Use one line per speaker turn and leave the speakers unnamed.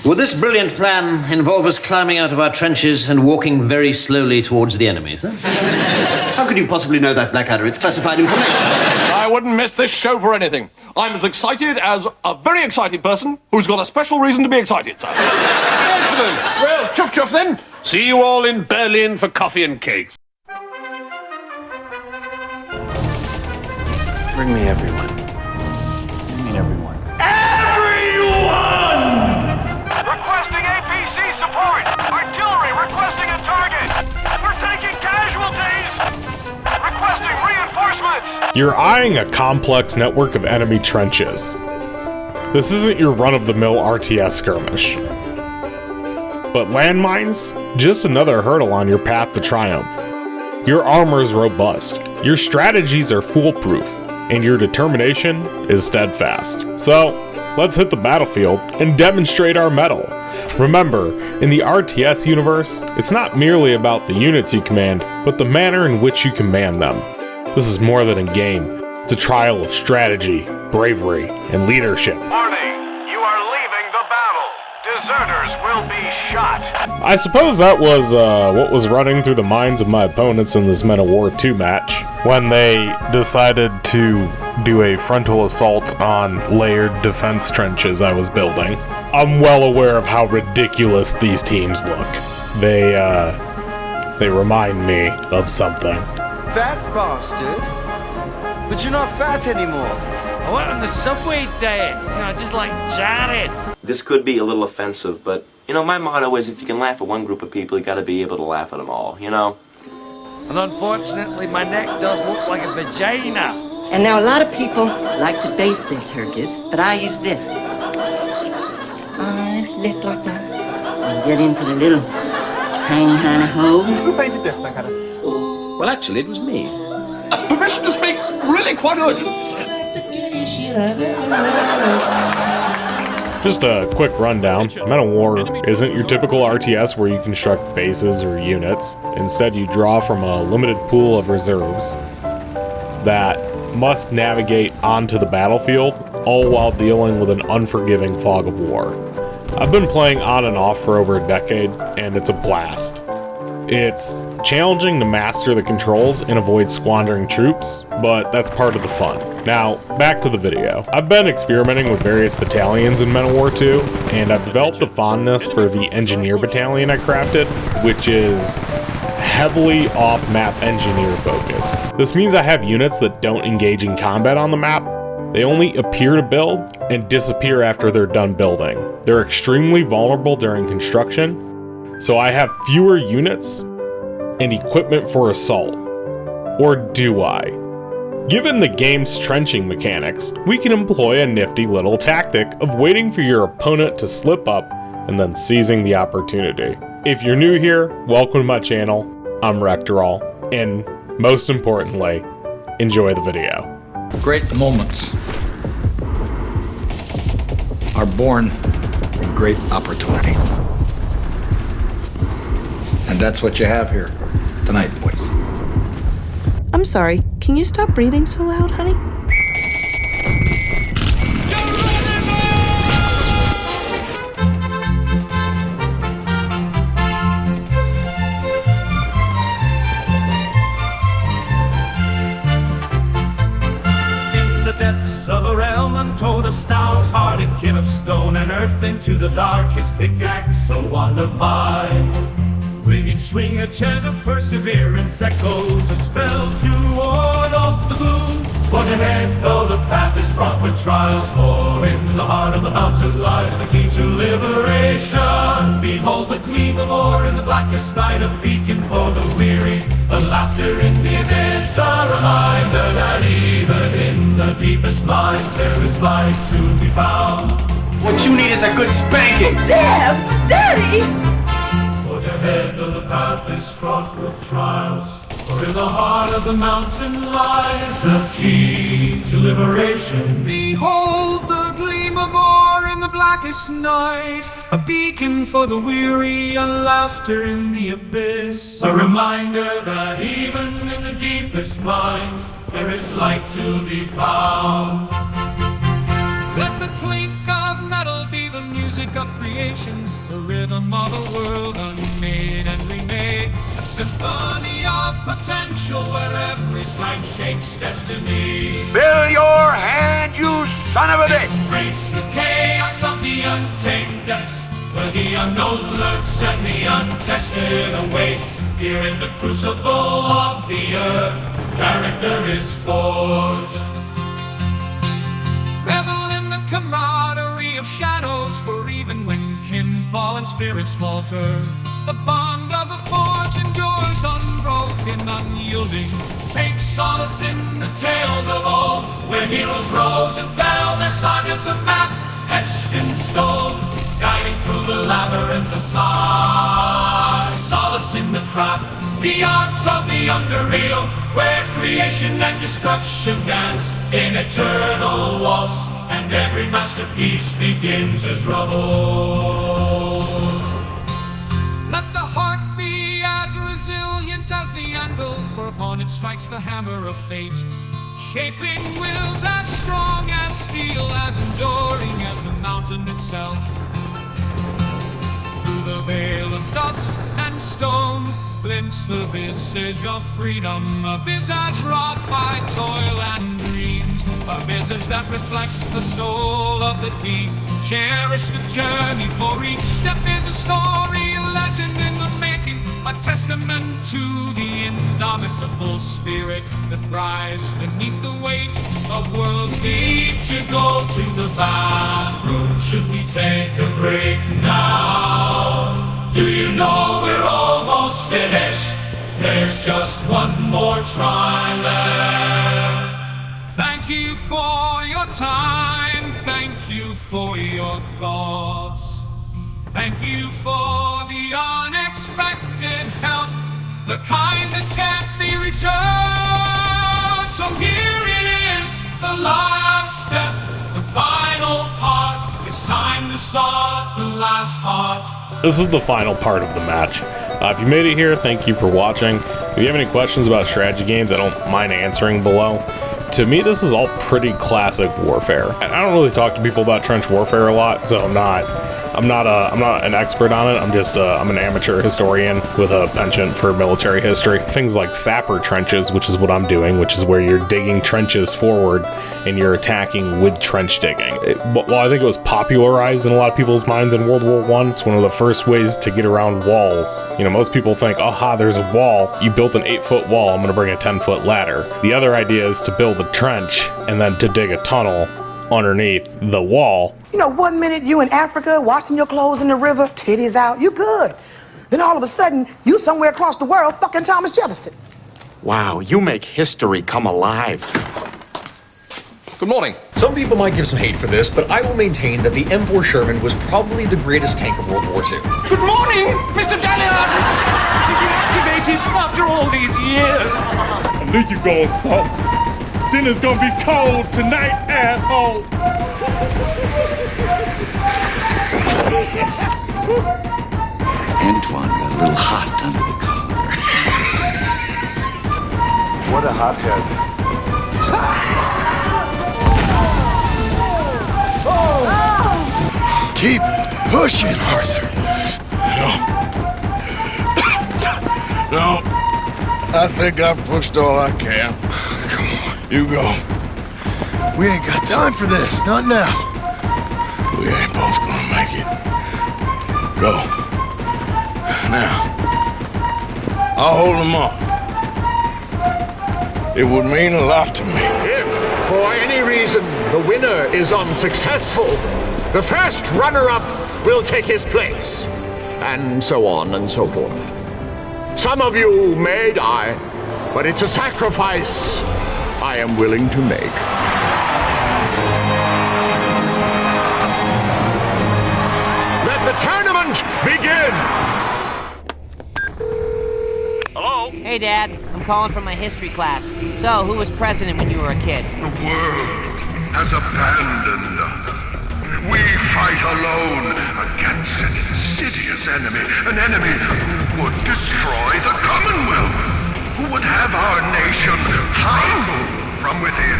Would this brilliant plan involve us climbing out of our trenches and walking very slowly towards the enemy, sir?
How could you possibly know that, Blackadder? It's classified information.
I wouldn't miss this show for anything. I'm as excited as a very excited person who's got a special reason to be excited, sir. Excellent. Well, chuff chuff then. See you all in Berlin for coffee and cakes.
Bring me everyone. You mean everyone?
Requesting APC support! Artillery requesting a target! We're taking casualties! Requesting reinforcements!
You're eyeing a complex network of enemy trenches. This isn't your run-of-the-mill RTS skirmish. But landmines? Just another hurdle on your path to triumph. Your armor is robust, your strategies are foolproof, and your determination is steadfast. So, let's hit the battlefield and demonstrate our mettle. Remember, in the RTS universe, it's not merely about the units you command, but the manner in which you command them. This is more than a game. It's a trial of strategy, bravery, and leadership.
Warning, you are leaving the battle. Deserters will be shot.
I suppose that was what was running through the minds of my opponents in this Men of War 2 match, when they decided to do a frontal assault on layered defense trenches I was building. I'm well aware of how ridiculous these teams look. They remind me of something.
Fat bastard? But you're not fat anymore.
I went on the subway diet, just like Jared.
This could be a little offensive, but, my motto is if you can laugh at one group of people, you gotta be able to laugh at them all,
And unfortunately, my neck does look like a vagina.
And now a lot of people like to baste their turkeys, but I use this. I lift like that and get into the little tiny hole.
Who painted this, Blackadder?
Well, actually, it was me.
Permission to speak really quite urgently, sir.
Just a quick rundown. Men of War isn't your typical RTS where you construct bases or units. Instead, you draw from a limited pool of reserves that must navigate onto the battlefield, all while dealing with an unforgiving fog of war. I've been playing on and off for over a decade, and it's a blast. It's challenging to master the controls and avoid squandering troops, but that's part of the fun. Now, back to the video. I've been experimenting with various battalions in Men of War 2, and I've developed a fondness for the engineer battalion I crafted, which is heavily off-map engineer focused. This means I have units that don't engage in combat on the map. They only appear to build and disappear after they're done building. They're extremely vulnerable during construction, so I have fewer units and equipment for assault. Or do I? Given the game's trenching mechanics, we can employ a nifty little tactic of waiting for your opponent to slip up and then seizing the opportunity. If you're new here, welcome to my channel. I'm Rectorall, and most importantly, enjoy the video.
Great moments are born in great opportunity. And that's what you have here tonight, boys.
I'm sorry, can you stop breathing so loud, honey?
In the depths of a realm untold, a stout-hearted kin of stone and earth into the dark, his pickaxe, so one of mine. With each swing a chant of perseverance echoes, a spell to ward off the gloom. Forge ahead though the path is fraught with trials, for in the heart of the mountain lies the key to liberation. Behold the gleam of ore in the blackest night, a beacon for the weary, a laughter in the abyss, a reminder that even in the deepest mines there is light to be found.
What you need is a good spanking.
Dad! Daddy!
Forge ahead though the path is fraught with trials, for in the heart of the mountain lies the key to liberation. Behold the gleam of ore in the blackest night, a beacon for the weary, a laughter in the abyss, a reminder that even in the deepest mines there is light to be found. Let the clink of metal be the music music of creation, the rhythm of a world unmade and remade. A symphony of potential where every strike shapes destiny.
Fill your hand, you son of a bitch!
Embrace the chaos of the untamed depths, where the unknown lurks and the untested await. Here in the crucible of the earth, character is forged. Revel in the camaraderie of shadows, for even when kin fall and spirits falter, the bond of the forge endures unbroken, unyielding. Take solace in the tales of old, where heroes rose and fell, their sagas a map etched in stone, guiding through the labyrinth of time. Solace in the craft, the art of the unreal, where creation and destruction dance in eternal waltz, and every masterpiece begins as rubble. Let the heart be as resilient as the anvil, for upon it strikes the hammer of fate, shaping wills as strong as steel, as enduring as the mountain itself. Through the veil of dust and stone glints the visage of freedom, a visage wrought by toil and dreams, a visage that reflects the soul of the deep. Cherish the journey, for each step is a story, a legend in the making, a testament to the indomitable spirit that thrives beneath the weight of worlds. Need to go to the bathroom, should we take a break now? Do you know we're almost finished? There's just one more try left. Thank you for your time, thank you for your thoughts, thank you for the unexpected help, the kind that can't be returned. So here it is, the last step, the final part. It's time to start the last part.
This is the final part of the match. If you made it here, thank you for watching. If you have any questions about strategy games, I don't mind answering below. To me, this is all pretty classic warfare. And I don't really talk to people about trench warfare a lot, so I'm not an expert on it. I'm an amateur historian with a penchant for military history. Things like sapper trenches, which is what I'm doing, which is where you're digging trenches forward and you're attacking with trench digging. Well, I think it was popularized in a lot of people's minds in World War I. It's one of the first ways to get around walls. You know, most people think, aha, there's a wall. You built an 8-foot wall, I'm gonna bring a 10-foot ladder. The other idea is to build a trench and then to dig a tunnel underneath the wall.
You know, 1 minute you in Africa washing your clothes in the river, titties out, you good. Then all of a sudden, you somewhere across the world fucking Thomas Jefferson.
Wow, you make history come alive.
Good morning.
Some people might give some hate for this, but I will maintain that the M4 Sherman was probably the greatest tank of World War II.
Good morning, Mr. Galliard! Deactivated after all these years.
I knew you going soft. Dinner's gonna be cold tonight, asshole!
Antoine got a little hot under the collar.
What a hothead.
Keep pushing, Arthur. No, I think I've pushed all I can. Come on, you go. We ain't got time for this, not now. We ain't both gonna make it. Go. Now, I'll hold them off. It would mean a lot to me.
If, for any reason, the winner is unsuccessful, the first runner-up will take his place, and so on and so forth. Some of you may die, but it's a sacrifice I am willing to make. Let the tournament begin!
Hello? Hey, Dad. I'm calling from my history class. So, who was president when you were a kid?
The world has abandoned us. We fight alone against an insidious enemy, an enemy who would destroy the Commonwealth, who would have our nation crumble from within.